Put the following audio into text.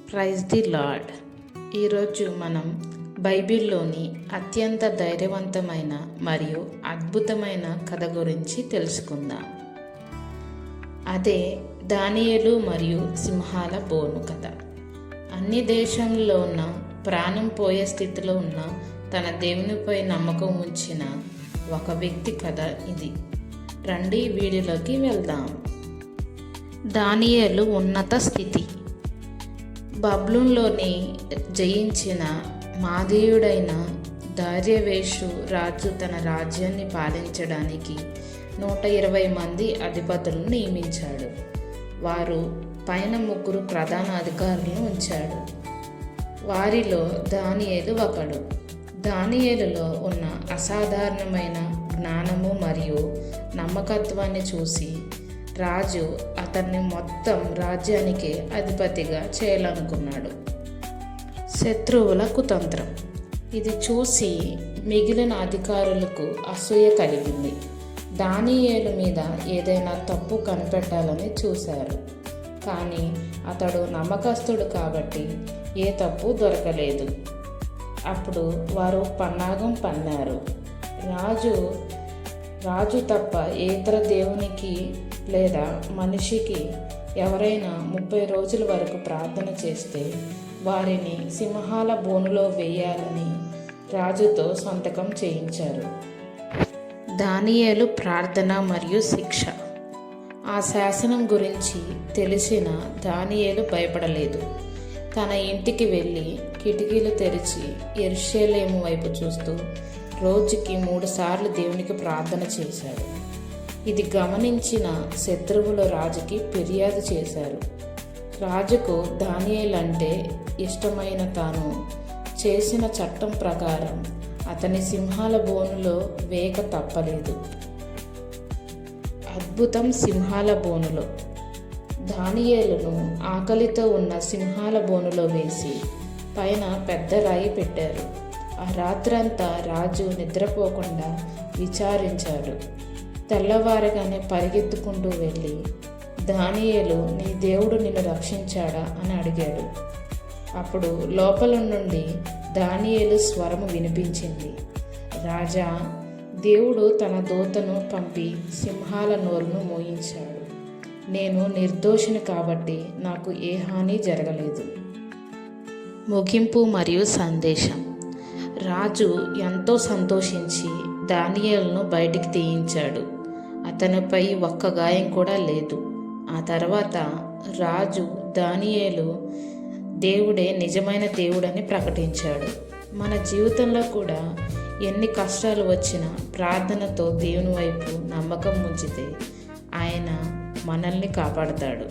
Praise the lord. ఈరోజు మనం బైబిల్లోని అత్యంత ధైర్యవంతమైన మరియు అద్భుతమైన కథ గురించి తెలుసుకుందాం. అదే దానియేలు మరియు సింహాల బోను కథ. అన్ని దేశంలో ఉన్న ప్రాణం పోయే స్థితిలో ఉన్న తన దేవునిపై నమ్మకం ఉంచిన ఒక వ్యక్తి కథ ఇది. రండి వీడియోలోకి వెళ్దాం. దానియేలు ఉన్నత స్థితి. బబులోనులోని జయించిన మాదీయుడైన దార్యావేషు రాజు తన రాజ్యాన్ని పాలించడానికి 120 మంది అధిపతులను నియమించాడు. వారు పైన 3 ప్రధాన అధికారులను ఉంచాడు. వారిలో దానియేలు ఒకడు. దానియేలులో ఉన్న అసాధారణమైన జ్ఞానము మరియు నమ్మకత్వాన్ని చూసి రాజు అతన్ని మొత్తం రాజ్యానికే అధిపతిగా చేయాలనుకున్నాడు. శత్రువుల కుతంత్రం. ఇది చూసి మిగిలిన అధికారులకు అసూయ కలిగింది. దానియేలు మీద ఏదైనా తప్పు కనిపెట్టాలని చూశారు. కానీ అతడు నమ్మకస్తుడు కాబట్టి ఏ తప్పు దొరకలేదు. అప్పుడు వారు పన్నాగం పన్నారు. రాజు తప్ప ఏ ఇతర దేవునికి లేదా మనిషికి ఎవరైనా 30 రోజుల వరకు ప్రార్థన చేస్తే వారిని సింహాల బోనులో వేయాలని రాజుతో సంతకం చేయించారు. దానియేలు ప్రార్థన మరియు శిక్ష. ఆ శాసనం గురించి తెలిసిన దానియేలు భయపడలేదు. తన ఇంటికి వెళ్ళి కిటికీలు తెరిచి యెరూషలేము వైపు చూస్తూ రోజుకి 3 సార్లు దేవునికి ప్రార్థన చేశాడు. ఇది గమనించిన శత్రువులు రాజుకి ఫిర్యాదు చేశారు. రాజుకు దానియేలు అంటే ఇష్టమైన తాను చేసిన చట్టం ప్రకారం అతని సింహాల బోనులో వేయక తప్పలేదు. అద్భుతం. సింహాల బోనులో దానియేలును ఆకలితో ఉన్న సింహాల బోనులో వేసి పైన పెద్ద రాయి పెట్టారు. ఆ రాత్రంతా రాజు నిద్రపోకుండా విచారించాడు. తెల్లవారగానే పరిగెత్తుకుంటూ వెళ్ళి దానియేలు, నీ దేవుడు నిన్ను రక్షించాడా అని అడిగాడు. అప్పుడు లోపల నుండి దానియేలు స్వరము వినిపించింది. రాజా, దేవుడు తన దూతను పంపి సింహాల నోరును మోయించాడు. నేను నిర్దోషిని కాబట్టి నాకు ఏ హాని జరగలేదు. ముగింపు మరియు సందేశం. రాజు ఎంతో సంతోషించి దానియేలును బయటికి తీయించాడు. అతనిపై ఒక్క గాయం కూడా లేదు. ఆ తర్వాత రాజు దానియేలు దేవుడే నిజమైన దేవుడని ప్రకటించాడు. మన జీవితంలో కూడా ఎన్ని కష్టాలు వచ్చినా ప్రార్థనతో దేవుని వైపు నమ్మకం ఉంచితే ఆయన మనల్ని కాపాడతాడు.